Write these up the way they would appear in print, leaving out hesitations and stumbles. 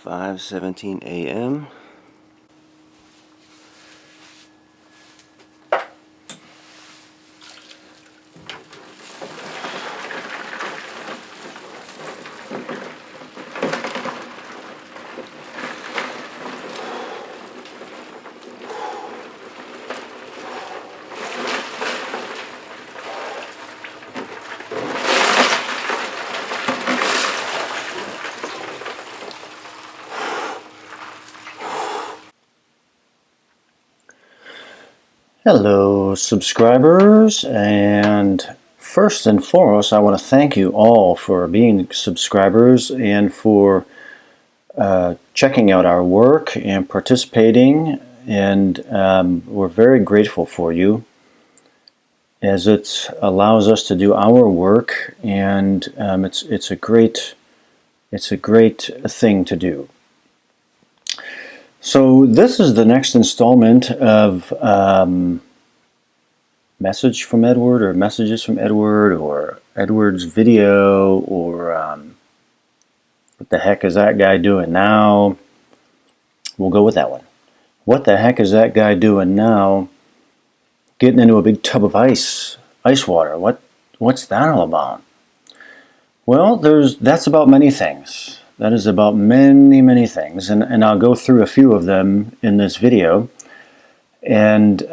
"5:17 a.m. Hello, subscribers, and first and foremost, I want to thank you all for being subscribers and for checking out our work and participating, and we're very grateful for you as it allows us to do our work, and it's a great thing to do. So this is the next installment of Message from Edward, or Messages from Edward, or Edward's video, or what the heck is that guy doing now? We'll go with that one. What the heck is that guy doing now? Getting into a big tub of ice water. What's that all about? Well, that's about many things. That is about many things, and I'll go through a few of them in this video, and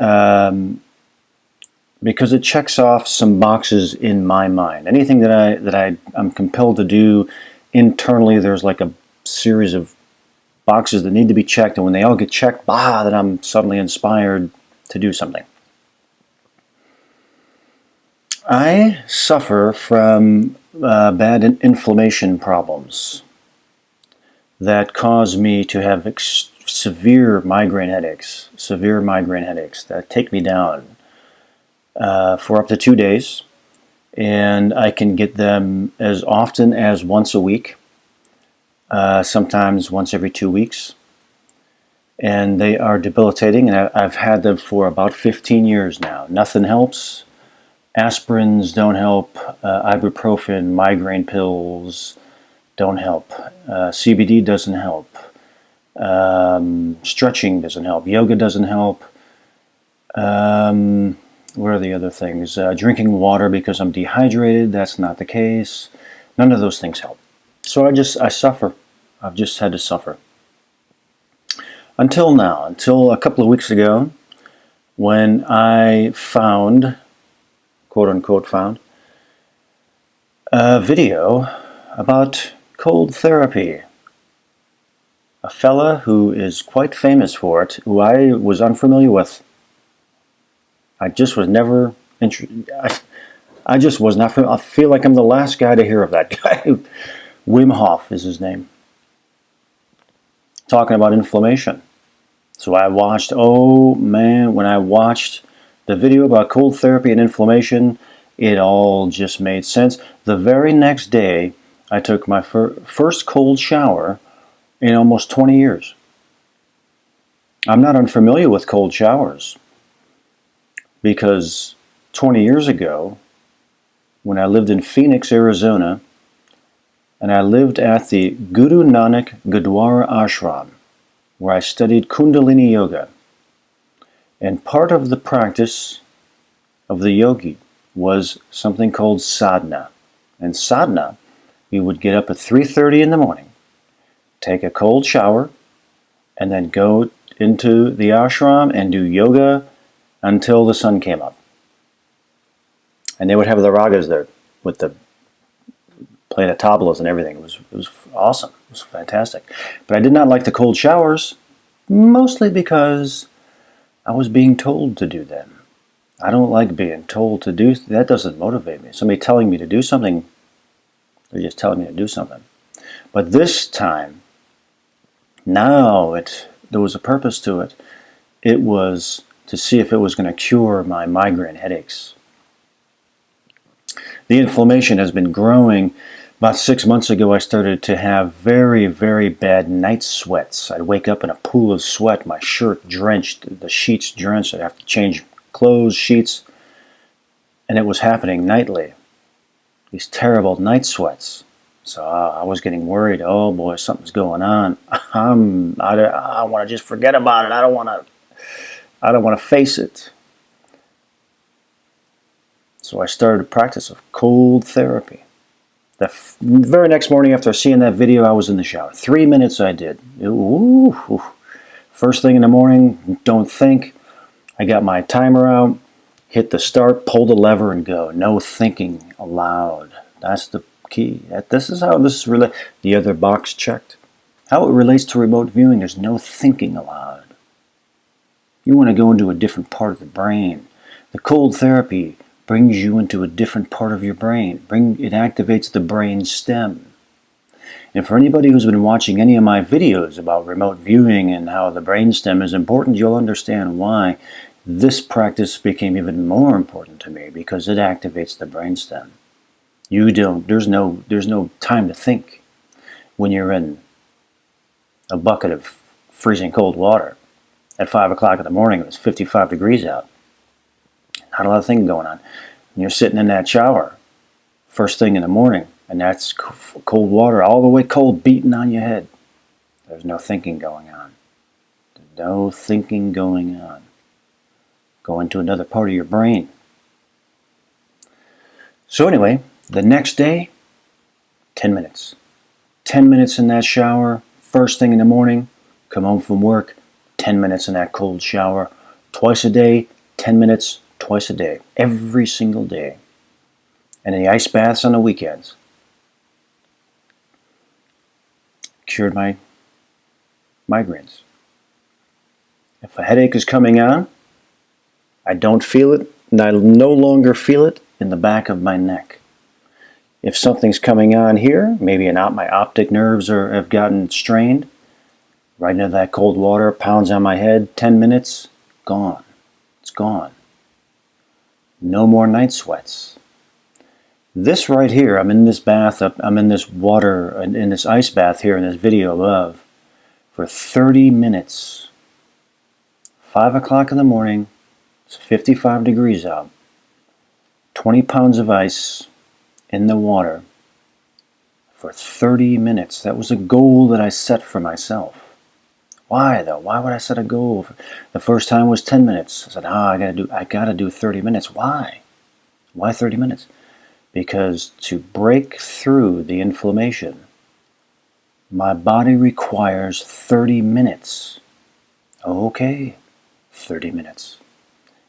because it checks off some boxes in my mind. Anything that I'm compelled to do internally, there's like a series of boxes that need to be checked, and when they all get checked, then I'm suddenly inspired to do something. I suffer from bad inflammation problems that cause me to have severe migraine headaches that take me down for up to 2 days, and I can get them as often as once a week, sometimes once every 2 weeks, and they are debilitating, and I've had them for about 15 years now. Nothing helps. Aspirins don't help. Ibuprofen, migraine pills don't help. CBD doesn't help. Stretching doesn't help. Yoga doesn't help. What are the other things? Drinking water because I'm dehydrated, that's not the case. None of those things help. So I suffer. I've just had to suffer. Until now, until a couple of weeks ago, when I found, quote unquote found, a video about cold therapy. A fella who is quite famous for it, who I was unfamiliar with. I just was never I just was not familiar. I feel like I'm the last guy to hear of that guy. Wim Hof is his name. Talking about inflammation. So I watched, when I watched the video about cold therapy and inflammation, it all just made sense. The very next day, I took my first cold shower in almost 20 years. I'm not unfamiliar with cold showers because 20 years ago, when I lived in Phoenix, Arizona, and I lived at the Guru Nanak Gurdwara Ashram, where I studied Kundalini Yoga. And part of the practice of the yogi was something called sadhana. And sadhana we would get up at 3:30 in the morning, take a cold shower, and then go into the ashram and do yoga until the sun came up. And they would have the ragas there with the playing the tablas and everything. It was awesome. It was fantastic. But I did not like the cold showers, mostly because I was being told to do them. I don't like being told to do that. Doesn't motivate me. Somebody telling me to do something, they're just telling me to do something. But this time, now there was a purpose to it. It was to see if it was going to cure my migraine headaches. The inflammation has been growing. About 6 months ago, I started to have very, very bad night sweats. I'd wake up in a pool of sweat, my shirt drenched, the sheets drenched. I'd have to change clothes, sheets, and it was happening nightly. These terrible night sweats. So I was getting worried. Oh boy, something's going on. I want to just forget about it. I don't want to face it. So I started a practice of cold therapy. The very next morning after seeing that video, I was in the shower. 3 minutes I did. Ooh. First thing in the morning, don't think. I got my timer out, hit the start, pull the lever, and go. No thinking aloud. That's the key. This is how this relates. The other box checked. How it relates to remote viewing, there's no thinking aloud. You want to go into a different part of the brain. The cold therapy brings you into a different part of your brain. It activates the brain stem. And for anybody who's been watching any of my videos about remote viewing and how the brain stem is important, you'll understand why this practice became even more important to me, because it activates the brain stem. There's no time to think when you're in a bucket of freezing cold water at 5 o'clock in the morning. It was 55 degrees out. Not a lot of thinking going on. And you're sitting in that shower first thing in the morning, and that's cold water, all the way cold, beating on your head. There's no thinking going on. There's no thinking going on. Go into another part of your brain. So anyway, the next day, 10 minutes. 10 minutes in that shower, first thing in the morning, come home from work, 10 minutes in that cold shower, twice a day, 10 minutes, twice a day, every single day. And the ice baths on the weekends. Cured my migraines. If a headache is coming on, I don't feel it, and I no longer feel it in the back of my neck. If something's coming on here, maybe my optic nerves have gotten strained, right into that cold water, pounds on my head, 10 minutes, gone. It's gone. No more night sweats. This right here, I'm in this bath, I'm in this water, in this ice bath here in this video above, for 30 minutes. 5 o'clock in the morning, it's 55 degrees out. 20 pounds of ice in the water for 30 minutes. That was a goal that I set for myself. Why though? Why would I set a goal? The first time was 10 minutes. I said, I gotta do 30 minutes. Why? Why 30 minutes? Because to break through the inflammation, my body requires 30 minutes. Okay, 30 minutes.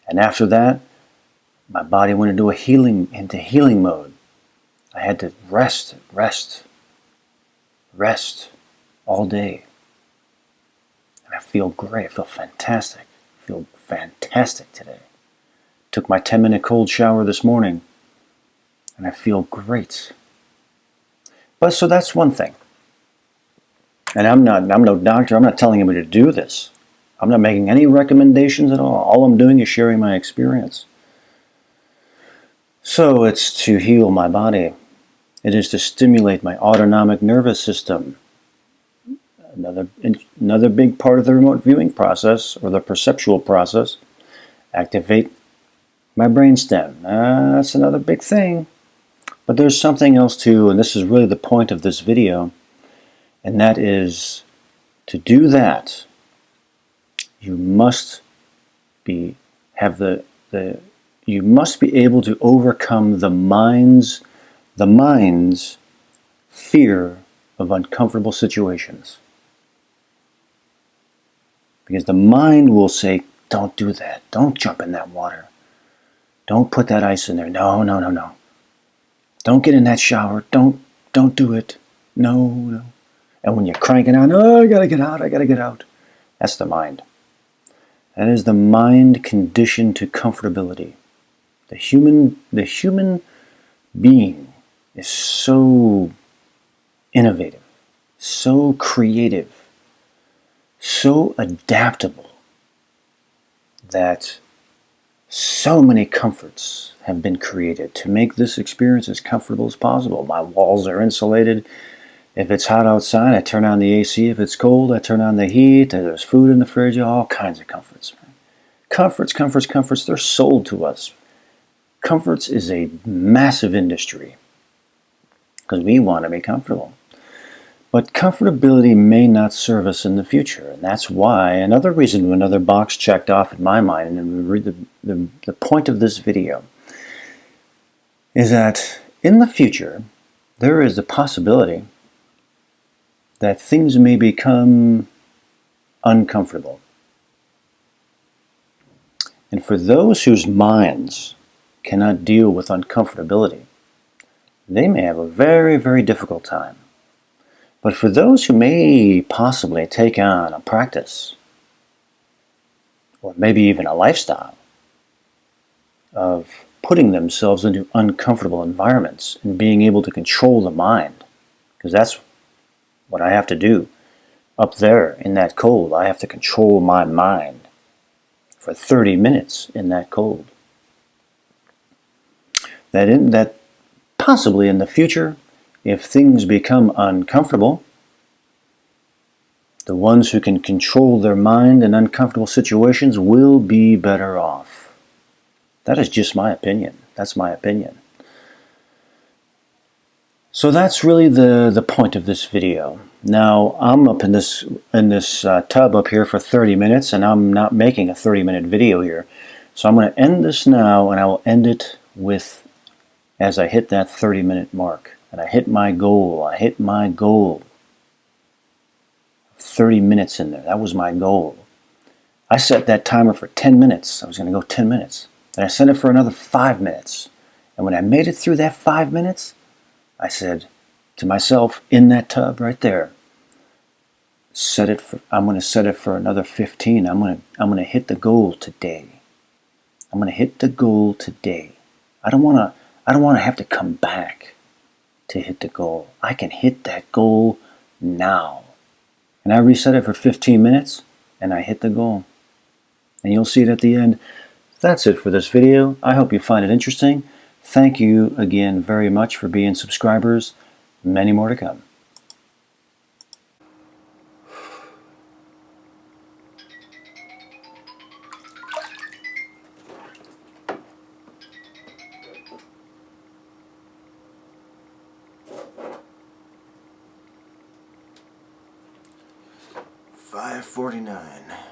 And after that, my body went into healing mode. I had to rest all day. And I feel great. I feel fantastic. I feel fantastic today. Took my 10-minute cold shower this morning, and I feel great. But so that's one thing. And I'm no doctor. I'm not telling anybody to do this. I'm not making any recommendations at all. All I'm doing is sharing my experience. So it's to heal my body. It is to stimulate my autonomic nervous system. Another big part of the remote viewing process, or the perceptual process, activate my brainstem. That's another big thing. But there's something else too, and this is really the point of this video, and that is to do that, you must be able to overcome the mind's fear of uncomfortable situations. Because the mind will say, don't do that. Don't jump in that water. Don't put that ice in there. No, no, no, no. Don't get in that shower. Don't do it. No, no. And when you're cranking on, oh, I gotta get out, I gotta get out. That's the mind. That is the mind conditioned to comfortability. The human being is so innovative, so creative, so adaptable that so many comforts have been created to make this experience as comfortable as possible. My walls are insulated. If it's hot outside, I turn on the AC. If it's cold, I turn on the heat. There's food in the fridge, all kinds of comforts. Comforts, comforts, comforts, they're sold to us. Comforts is a massive industry because we want to be comfortable. But comfortability may not serve us in the future, and that's why another reason, another box checked off in my mind, and the point of this video is that in the future there is a possibility that things may become uncomfortable. And for those whose minds cannot deal with uncomfortability, they may have a very, very difficult time. But for those who may possibly take on a practice, or maybe even a lifestyle, of putting themselves into uncomfortable environments and being able to control the mind, because that's what I have to do. Up there in that cold, I have to control my mind for 30 minutes in that cold. That possibly in the future, if things become uncomfortable, the ones who can control their mind in uncomfortable situations will be better off. That is just my opinion. That's my opinion. So that's really the point of this video. Now, I'm up in this tub up here for 30 minutes, and I'm not making a 30-minute video here. So I'm going to end this now, and I will end it with, as I hit that 30-minute mark. And I hit my goal. I hit my goal. 30 minutes in there. That was my goal. I set that timer for 10 minutes. I was going to go 10 minutes. Then I set it for another 5 minutes. And when I made it through that 5 minutes, I said to myself in that tub right there, I'm going to set it for another 15. I'm going to hit the goal today. I'm going to hit the goal today. I don't want to have to come back to hit the goal. I can hit that goal now. And I reset it for 15 minutes, and I hit the goal. And you'll see it at the end. That's it for this video. I hope you find it interesting. Thank you again very much for being subscribers. Many more to come. $5.49.